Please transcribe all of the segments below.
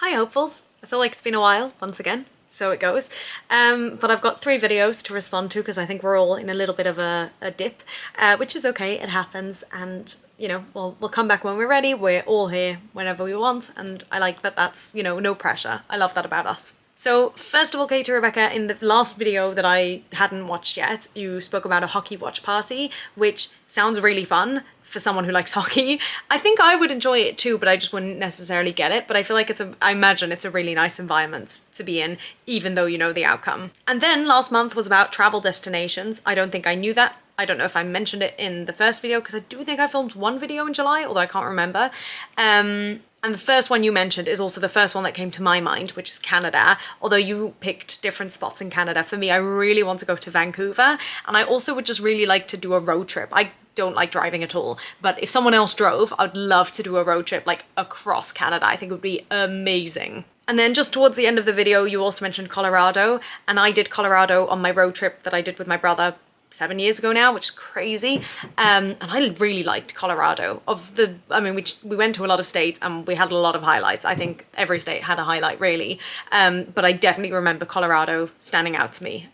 Hi hopefuls! I feel like it's been a while, once again, so it goes. But I've got 3 videos to respond to because I think we're all in a little bit of a dip, which is okay, it happens, and you know, we'll come back when we're ready. We're all here whenever we want, and I like that that's, you know, no pressure. I love that about us. So first of all, KATIE-REBEKAH, in the last video that I hadn't watched yet, you spoke about a hockey watch party, which sounds really fun for someone who likes hockey. I think I would enjoy it too, but I just wouldn't necessarily get it. But I feel like I imagine it's a really nice environment to be in, even though you know the outcome. And then last month was about travel destinations. I don't think I knew that. I don't know if I mentioned it in the first video, because I do think I filmed 1 video in July, although I can't remember. And the first one you mentioned is also the first one that came to my mind, which is Canada, although you picked different spots in Canada. For me, I really want to go to Vancouver, and I also would just really like to do a road trip. I don't like driving at all, but if someone else drove, I'd love to do a road trip like across Canada. I think it would be amazing. And then just towards the end of the video, you also mentioned Colorado, and I did Colorado on my road trip that I did with my brother 7 years ago now, which is crazy. And I really liked Colorado. I mean, we went to a lot of states and we had a lot of highlights. I think every state had a highlight really. But I definitely remember Colorado standing out to me.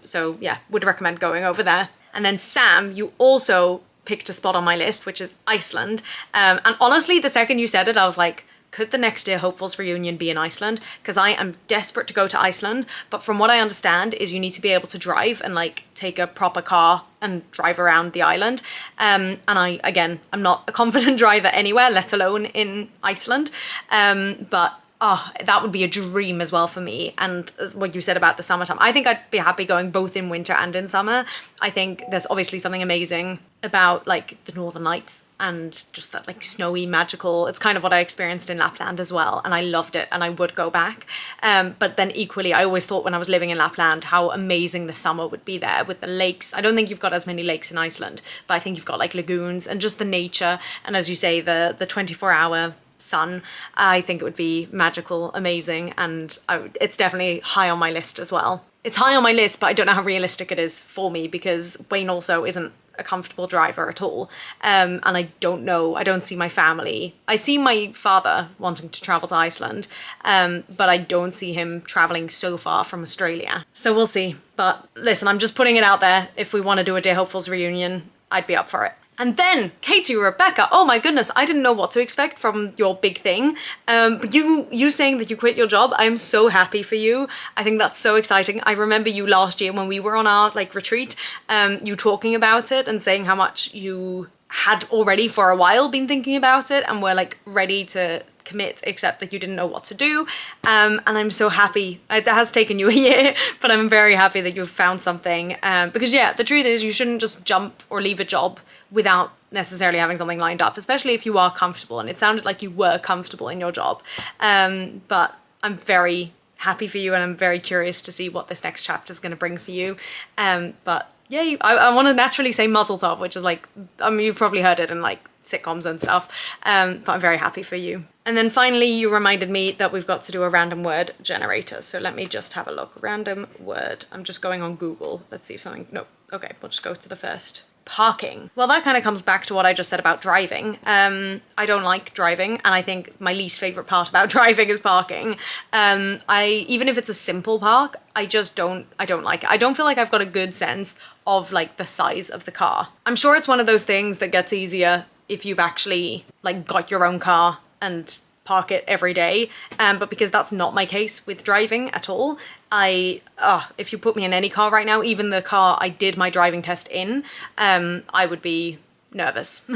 So yeah, would recommend going over there. And then Sam, you also picked a spot on my list, which is Iceland. And honestly, the second you said it, I was like, could the next Dear Hopefuls reunion be in Iceland? Because I am desperate to go to Iceland, but from what I understand is you need to be able to drive and like take a proper car and drive around the island. And I'm not a confident driver anywhere, let alone in Iceland. But that would be a dream as well for me. And as what you said about the summertime, I think I'd be happy going both in winter and in summer. I think there's obviously something amazing about like the Northern Lights and just that like snowy, magical, it's kind of what I experienced in Lapland as well. And I loved it and I would go back. But then equally, I always thought when I was living in Lapland, how amazing the summer would be there with the lakes. I don't think you've got as many lakes in Iceland, but I think you've got like lagoons and just the nature. And as you say, the 24-hour sun, I think it would be magical, amazing, and it's definitely high on my list as well. It's high on my list, but I don't know how realistic it is for me because Wayne also isn't a comfortable driver at all. And I don't see my family. I see my father wanting to travel to Iceland, but I don't see him traveling so far from Australia. So we'll see. But listen, I'm just putting it out there. If we want to do a Dear Hopefuls reunion, I'd be up for it. And then KATIE-REBEKAH, oh my goodness, I didn't know what to expect from your big thing. But you saying that you quit your job, I'm so happy for you. I think that's so exciting. I remember you last year when we were on our like retreat, you talking about it and saying how much you had already for a while been thinking about it and were like ready to commit, except that you didn't know what to do. And I'm so happy. It has taken you a year, but I'm very happy that you've found something. Because yeah, the truth is you shouldn't just jump or leave a job without necessarily having something lined up, especially if you are comfortable. And it sounded like you were comfortable in your job. But I'm very happy for you and I'm very curious to see what this next chapter is going to bring for you. But yeah, I want to naturally say mazel tov, which is like, I mean, you've probably heard it in like sitcoms and stuff, but I'm very happy for you. And then finally, you reminded me that we've got to do a random word generator. So let me just have a look. Random word. I'm just going on Google. Let's see if something, no. Okay, we'll just go to the first. Parking. Well, that kind of comes back to what I just said about driving. I don't like driving, and I think my least favorite part about driving is parking. Even if it's a simple park, I don't like it. I don't feel like I've got a good sense of like the size of the car. I'm sure it's one of those things that gets easier if you've actually like got your own car and park it every day, but because that's not my case with driving at all, if you put me in any car right now, even the car I did my driving test in, I would be nervous.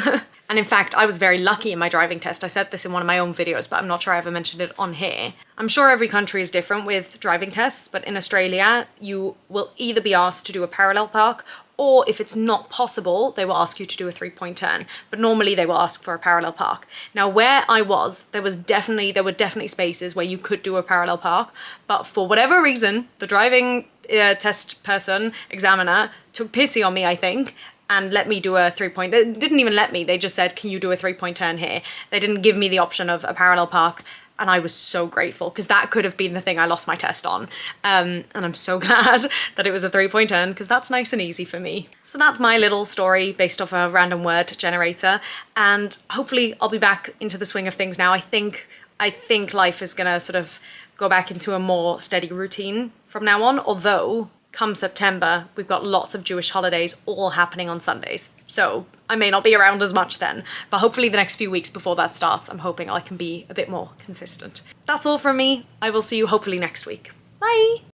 And in fact, I was very lucky in my driving test. I said this in one of my own videos, but I'm not sure I ever mentioned it on here. I'm sure every country is different with driving tests, but in Australia, you will either be asked to do a parallel park, or if it's not possible, they will ask you to do a 3-point turn. But normally they will ask for a parallel park. Now where I was, there were definitely spaces where you could do a parallel park, but for whatever reason, the driving test person, examiner, took pity on me, I think, and let me do a 3-point, they didn't even let me, they just said, can you do a 3-point turn here? They didn't give me the option of a parallel park. And I was so grateful because that could have been the thing I lost my test on. And I'm so glad that it was a 3-point turn because that's nice and easy for me. So that's my little story based off a random word generator. And hopefully I'll be back into the swing of things now. I think I think life is gonna sort of go back into a more steady routine from now on, although come September, we've got lots of Jewish holidays all happening on Sundays. So I may not be around as much then, but hopefully the next few weeks before that starts, I'm hoping I can be a bit more consistent. That's all from me. I will see you hopefully next week. Bye!